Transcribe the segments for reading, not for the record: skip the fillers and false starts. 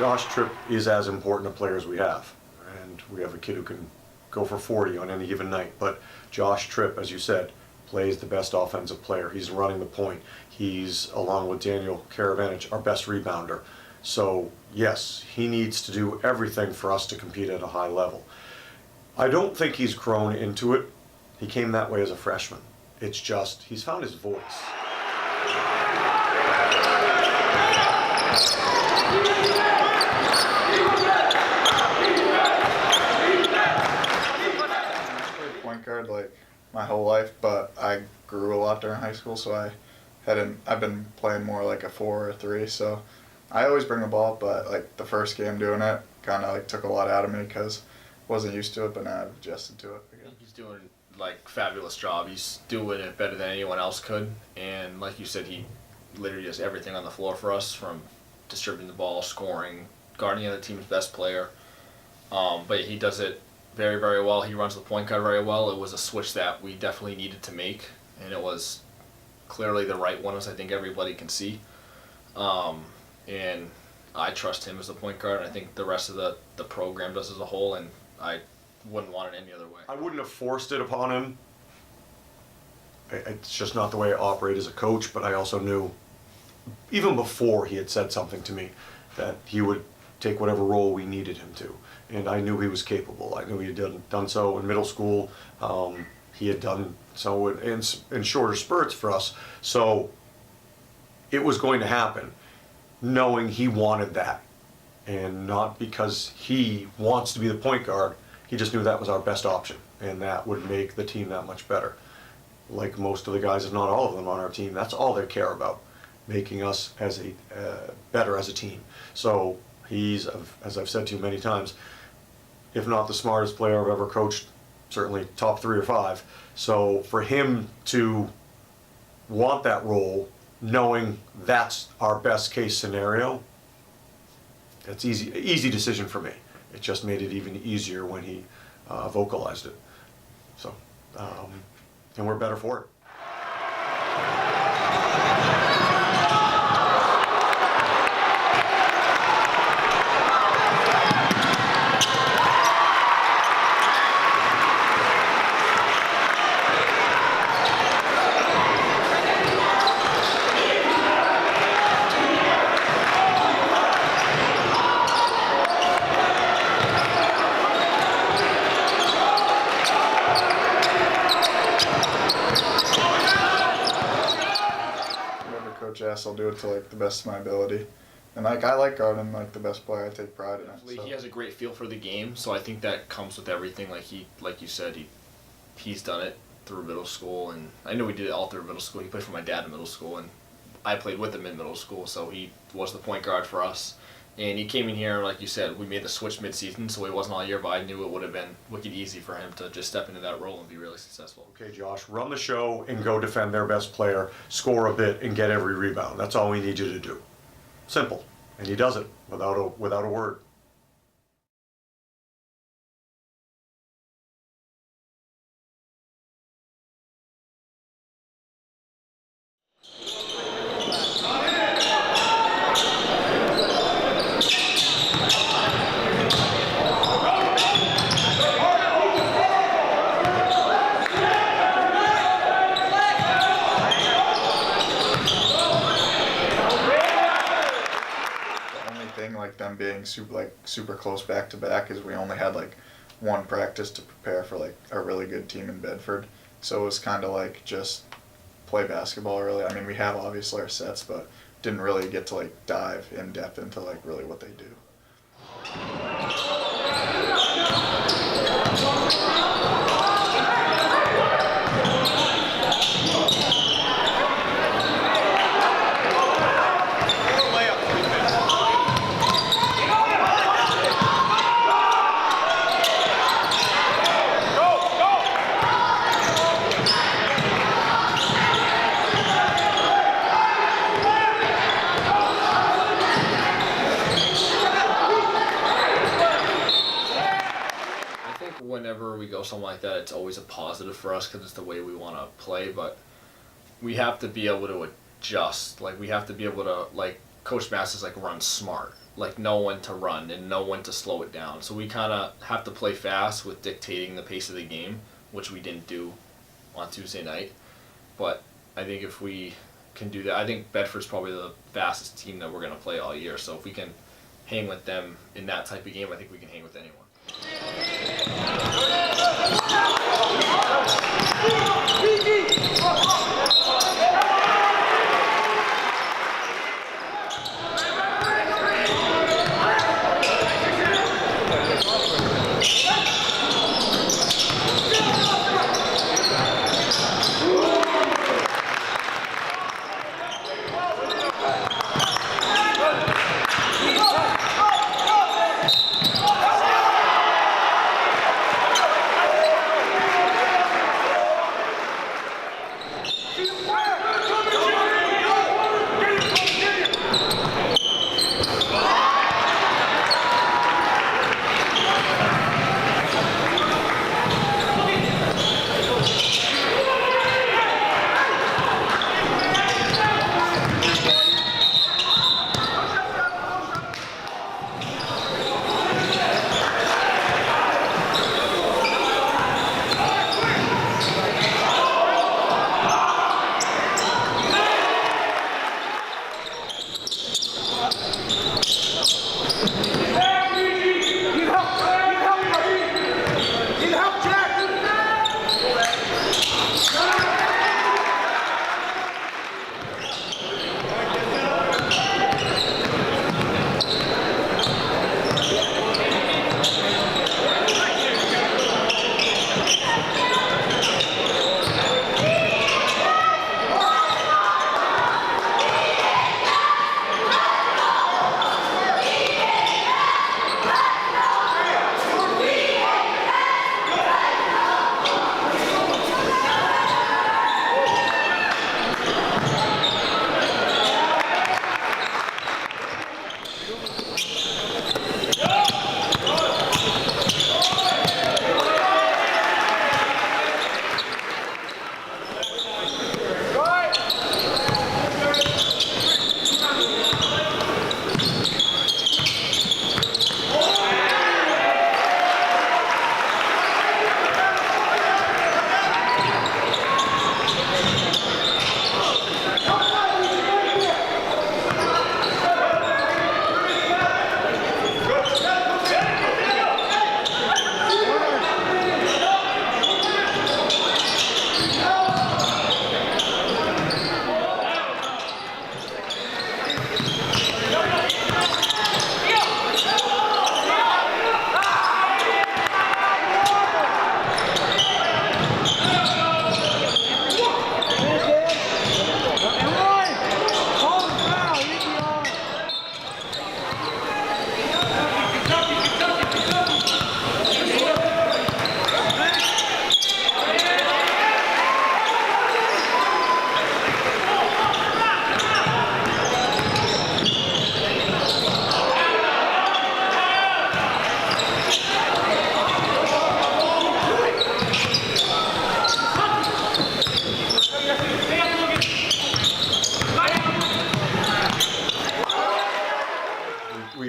Josh Tripp is as important a player as we have. And we have a kid who can go for 40 on any given night. But Josh Tripp, as you said, plays the best offensive player. He's running the point. He's, along with Daniel Karavanich, our best rebounder. So, yes, he needs to do everything for us to compete at a high level. I don't think he's grown into it. He came that way as a freshman. It's just, he's found his voice. Point guard like my whole life, but I grew a lot during high school, so I've been playing more like a 4 or a 3, so I always bring the ball, but like the first game doing it kind of like took a lot out of me because wasn't used to it, but now I've adjusted to it again. He's doing like fabulous job. He's doing it better than anyone else could, and like you said, he literally does everything on the floor for us, from distributing the ball, scoring, guarding the other team's best player. But he does it very, very well. He runs the point guard very well. It was a switch that we definitely needed to make, and it was clearly the right one, as I think everybody can see. And I trust him as the point guard, and I think the rest of the program does as a whole, and I wouldn't want it any other way. I wouldn't have forced it upon him. It's just not the way I operate as a coach, but I also knew, even before he had said something to me, that he would take whatever role we needed him to. And I knew he was capable. I knew he had done so in middle school. He had done so in shorter spurts for us. So it was going to happen, knowing he wanted that. And not because he wants to be the point guard, he just knew that was our best option. And that would make the team that much better. Like most of the guys, if not all of them on our team, that's all they care about, making us as better as a team. So he's, as I've said to you many times, if not the smartest player I've ever coached, certainly top 3 or 5. So for him to want that role, knowing that's our best case scenario, it's easy decision for me. It just made it even easier when he vocalized it. So, and we're better for it. I'll do it to like the best of my ability, and like I like guarding like the best player. I take pride in it. So. He has a great feel for the game, so I think that comes with everything. Like you said, he's done it through middle school, and I know he did it all through middle school. He played for my dad in middle school, and I played with him in middle school, so he was the point guard for us. And he came in here, like you said, we made the switch mid-season, so he wasn't all year, but I knew it would have been wicked easy for him to just step into that role and be really successful. Okay, Josh, run the show and go defend their best player, score a bit, and get every rebound. That's all we need you to do. Simple. And he does it without a word. Like them being super close back to back is we only had like one practice to prepare for like a really good team in Bedford, so it was kind of like just play basketball really. I mean, we have obviously our sets, but didn't really get to like dive in depth into like really what they do. Whenever we go something like that, it's always a positive for us because it's the way we want to play, but we have to be able to adjust. Like, we have to be able to, like, Coach Masters like run smart, like know when to run and know when to slow it down. So we kind of have to play fast with dictating the pace of the game, which we didn't do on Tuesday night. But I think if we can do that, I think Bedford's probably the fastest team that we're going to play all year. So if we can hang with them in that type of game, I think we can hang with anyone.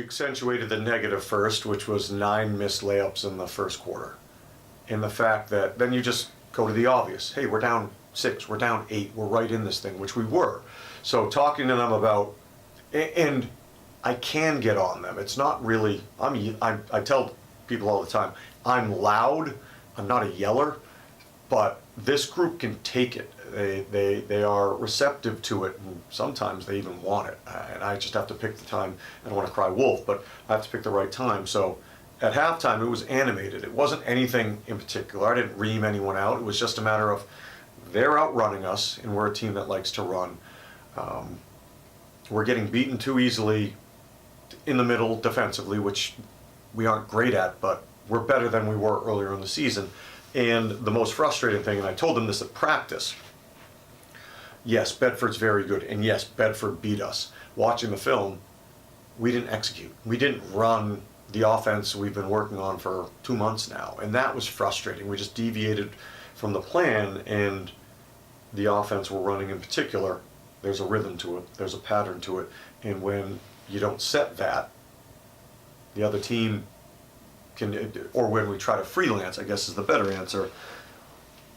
Accentuated the negative first, which was 9 missed layups in the first quarter. And the fact that then you just go to the obvious. Hey, we're down 6, we're down 8, we're right in this thing, which we were. So talking to them about, and I can get on them. It's not really, I tell people all the time, I'm loud, I'm not a yeller, but this group can take it. They are receptive to it, and sometimes they even want it. And I just have to pick the time. I don't want to cry wolf, but I have to pick the right time. So at halftime, it was animated. It wasn't anything in particular. I didn't ream anyone out. It was just a matter of they're outrunning us, and we're a team that likes to run. We're getting beaten too easily in the middle defensively, which we aren't great at, but we're better than we were earlier in the season. And the most frustrating thing, and I told them this at practice, yes, Bedford's very good, and yes, Bedford beat us. Watching the film, we didn't execute. We didn't run the offense we've been working on for 2 months now, and that was frustrating. We just deviated from the plan, and the offense we're running in particular, there's a rhythm to it, there's a pattern to it, And when you don't set that, the other team can, or when we try to freelance, I guess is the better answer,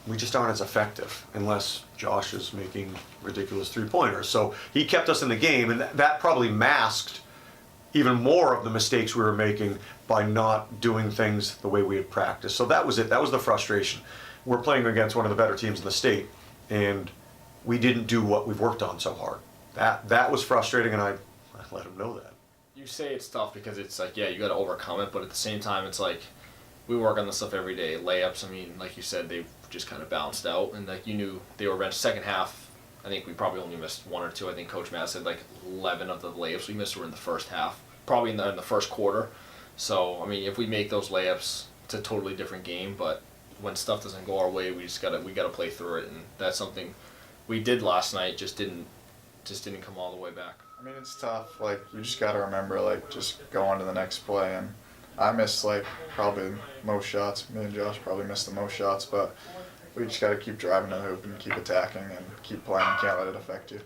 we just aren't as effective unless Josh is making ridiculous three-pointers. So he kept us in the game, and that probably masked even more of the mistakes we were making by not doing things the way we had practiced. So that was it. That was the frustration. We're playing against one of the better teams in the state, and we didn't do what we've worked on so hard. That was frustrating, and I let him know that. You say it's tough because it's like, yeah, you got to overcome it, but at the same time, it's like we work on this stuff every day. Layups, I mean, like you said, they've just kind of bounced out, and like you knew they were benched. Second half, I think we probably only missed one or two. I think Coach Matt said like 11 of the layups we missed were in the first half, probably in the first quarter. So I mean, if we make those layups, it's a totally different game. But when stuff doesn't go our way, we gotta play through it, and that's something we did last night. Just didn't come all the way back. I mean, it's tough. Like, you just got to remember, like, just go on to the next play. And I missed, like, probably most shots. Me and Josh probably missed the most shots. But we just got to keep driving to the hoop and keep attacking and keep playing. You can't let it affect you.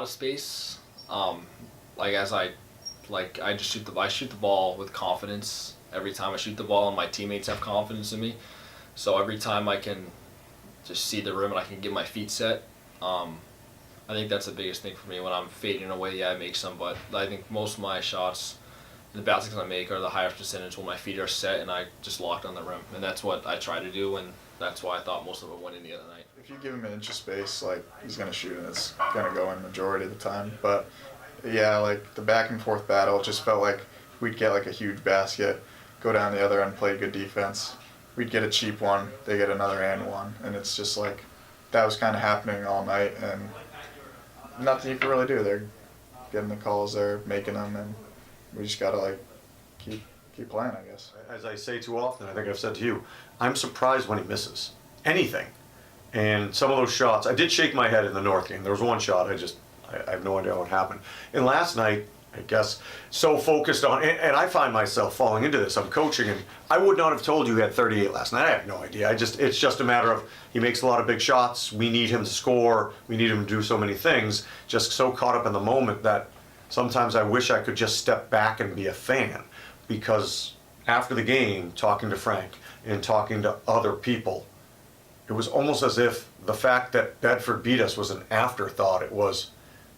Space. I just shoot the ball with confidence every time I shoot the ball, and my teammates have confidence in me. So every time I can just see the rim and I can get my feet set, I think that's the biggest thing for me. When I'm fading away, yeah, I make some, but I think most of my shots, the baskets I make, are the highest percentage when my feet are set and I just locked on the rim, and that's what I try to do, and that's why I thought most of it went in the other night. If you give him an inch of space, like, he's going to shoot, and it's going to go in majority of the time. But, yeah, like, the back and forth battle, it just felt like we'd get, like, a huge basket, go down the other end, play good defense. We'd get a cheap one, they get another and one. And it's just, like, that was kind of happening all night, and nothing you can really do. They're getting the calls, they're making them, and we just got to, like, keep playing, I guess. As I say too often, I think I've said to you, I'm surprised when he misses anything. And some of those shots, I did shake my head in the North game. There was one shot, I have no idea what happened. And last night, I guess, so focused on, and I find myself falling into this. I'm coaching, and I would not have told you he had 38 last night. I have no idea. It's just a matter of, he makes a lot of big shots. We need him to score. We need him to do so many things. Just so caught up in the moment that sometimes I wish I could just step back and be a fan. Because after the game, talking to Frank and talking to other people, it was almost as if the fact that Bedford beat us was an afterthought. It was,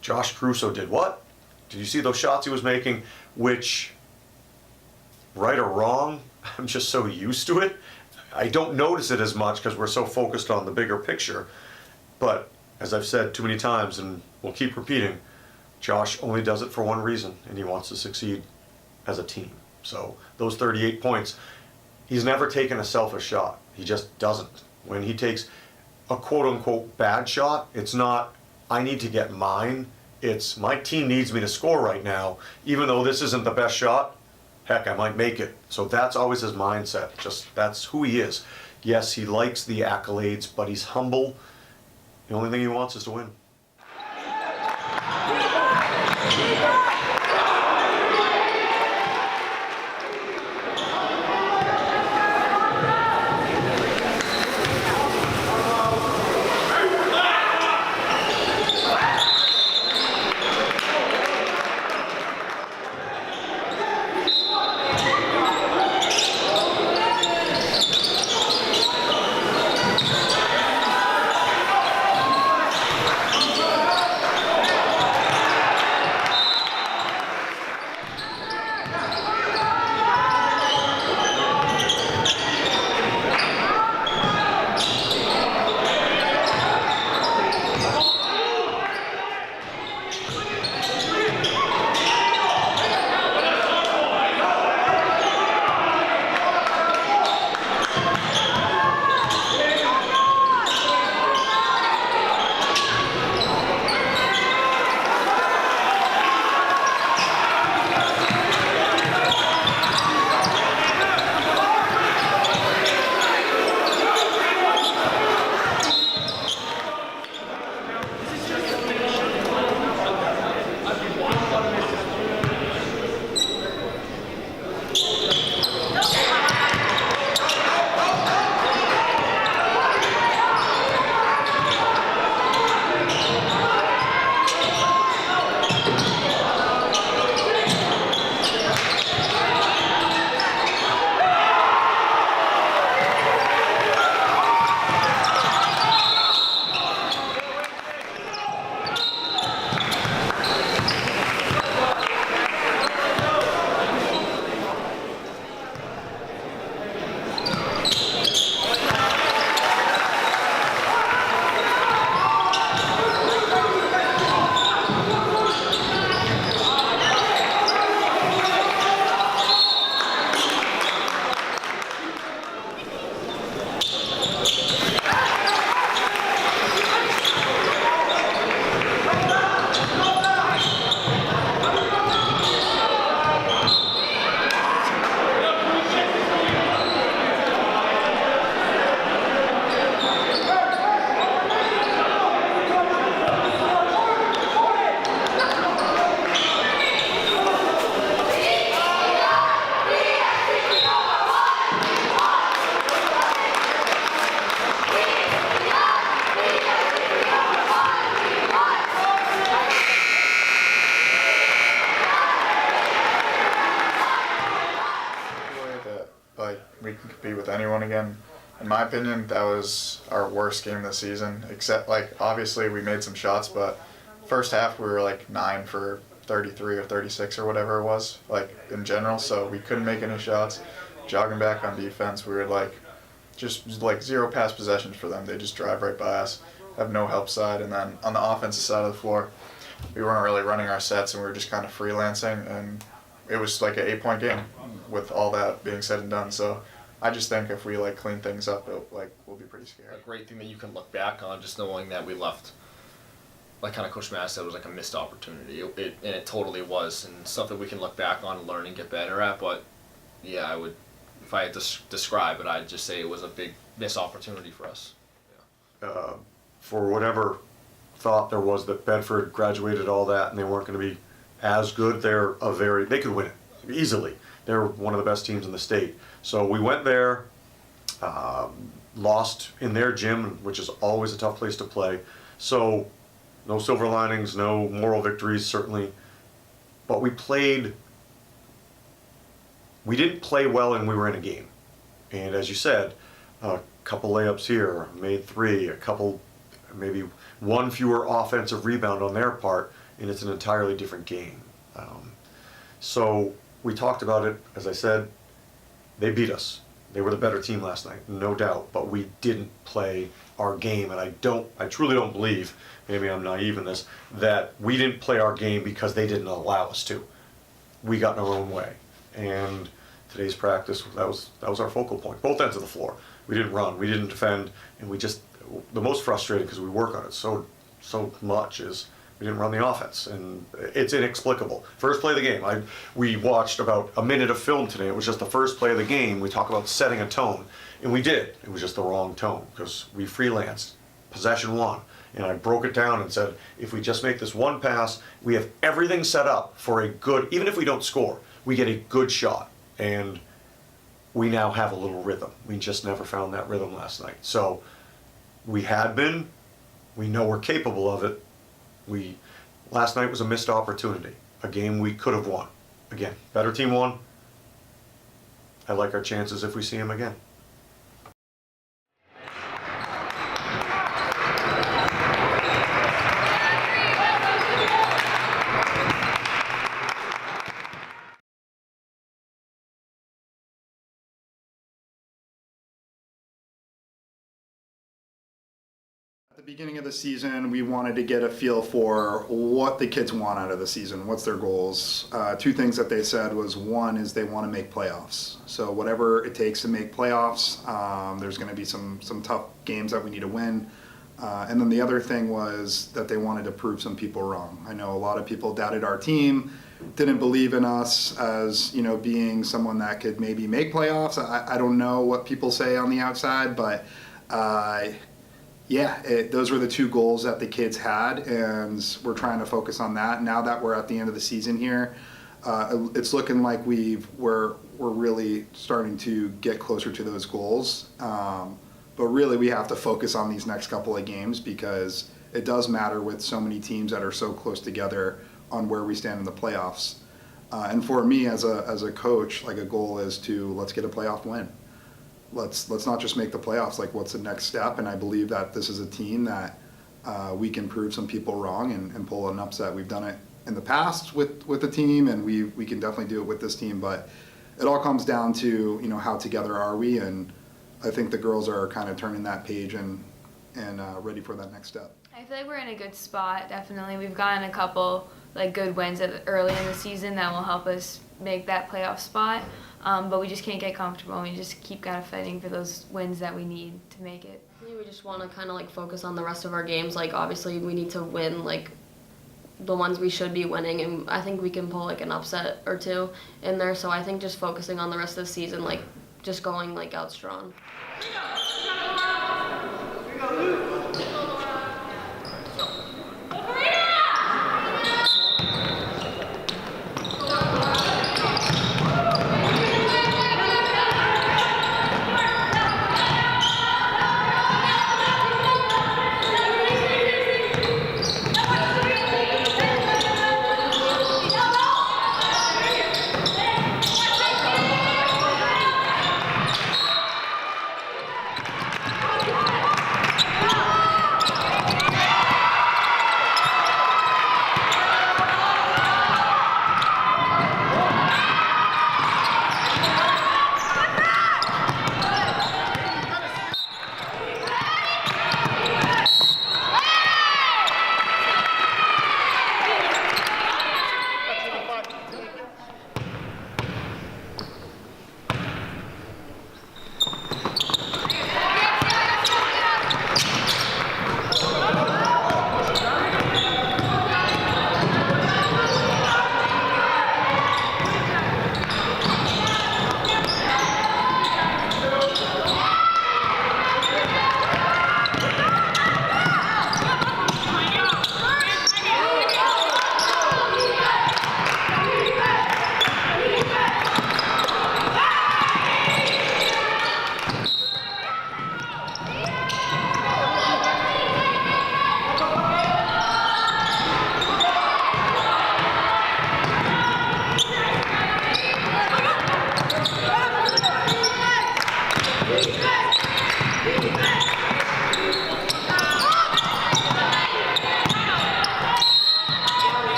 Josh Caruso did what? Did you see those shots he was making? Which, right or wrong, I'm just so used to it. I don't notice it as much because we're so focused on the bigger picture. But as I've said too many times, and we'll keep repeating, Josh only does it for one reason, and he wants to succeed as a team. So those 38 points, he's never taken a selfish shot. He just doesn't. When he takes a quote-unquote bad shot, it's not, I need to get mine. It's, my team needs me to score right now. Even though this isn't the best shot, heck, I might make it. So that's always his mindset. Just, that's who he is. Yes, he likes the accolades, but he's humble. The only thing he wants is to win. We can compete with anyone again. In my opinion, that was our worst game of the season. Except, like, obviously we made some shots, but first half we were like 9 for 33 or 36 or whatever it was, like in general. So we couldn't make any shots. Jogging back on defense, we were like just like 0 pass possessions for them. They just drive right by us, have no help side, and then on the offensive side of the floor, we weren't really running our sets and we were just kind of freelancing, and it was like an 8-point game with all that being said and done. So I just think if we like clean things up, we'll be pretty scared. A great thing that you can look back on, just knowing that we left, like kind of Coach Mass said, it was like a missed opportunity. And it totally was, and stuff that we can look back on and learn and get better at. But yeah, I would, if I had to describe it, I'd just say it was a big missed opportunity for us. Yeah. For whatever thought there was that Bedford graduated all that and they weren't going to be as good, they could win it easily. They're one of the best teams in the state. So we went there, lost in their gym, which is always a tough place to play. So no silver linings, no moral victories, certainly. But we didn't play well and we were in a game. And as you said, a couple layups here, made 3, a couple, maybe 1 fewer offensive rebound on their part, and it's an entirely different game. So we talked about it, as I said, they beat us. They were the better team last night, no doubt, but we didn't play our game, and I truly don't believe, maybe I'm naive in this, that we didn't play our game because they didn't allow us to. We got in our own way, and today's practice, that was our focal point, both ends of the floor. We didn't run, we didn't defend, and the most frustrating, because we work on it so much, is we didn't run the offense, and it's inexplicable. First play of the game, we watched about a minute of film today. It was just the first play of the game. We talk about setting a tone, and we did. It was just the wrong tone, because we freelanced, possession one, and I broke it down and said, if we just make this one pass, we have everything set up for a good, even if we don't score, we get a good shot, and we now have a little rhythm. We just never found that rhythm last night. So we know we're capable of it. Last night was a missed opportunity, a game we could have won. Again, better team won. I like our chances if we see him again. At the beginning of the season, we wanted to get a feel for what the kids want out of the season, what's their goals. Two things that they said was, one is they want to make playoffs. So whatever it takes to make playoffs, there's going to be some tough games that we need to win. And then the other thing was that they wanted to prove some people wrong. I know a lot of people doubted our team, didn't believe in us as, being someone that could maybe make playoffs. I don't know what people say on the outside, but those were the two goals that the kids had, and we're trying to focus on that. Now that we're at the end of the season here, it's looking like we're really starting to get closer to those goals. But really, we have to focus on these next couple of games, because it does matter with so many teams that are so close together on where we stand in the playoffs. And for me, as a coach, like, a goal is let's get a playoff win. Let's not just make the playoffs. Like, what's the next step? And I believe that this is a team that we can prove some people wrong and pull an upset. We've done it in the past with the team, and we can definitely do it with this team. But it all comes down to how together are we, and I think the girls are kind of turning that page and ready for that next step. I feel like we're in a good spot. Definitely, we've gotten a couple good wins early in the season that will help us make that playoff spot. But we just can't get comfortable, and we just keep kind of fighting for those wins that we need to make it. We just want to kind of focus on the rest of our games. Obviously we need to win the ones we should be winning, and I think we can pull an upset or two in there. So I think just focusing on the rest of the season, just going out strong.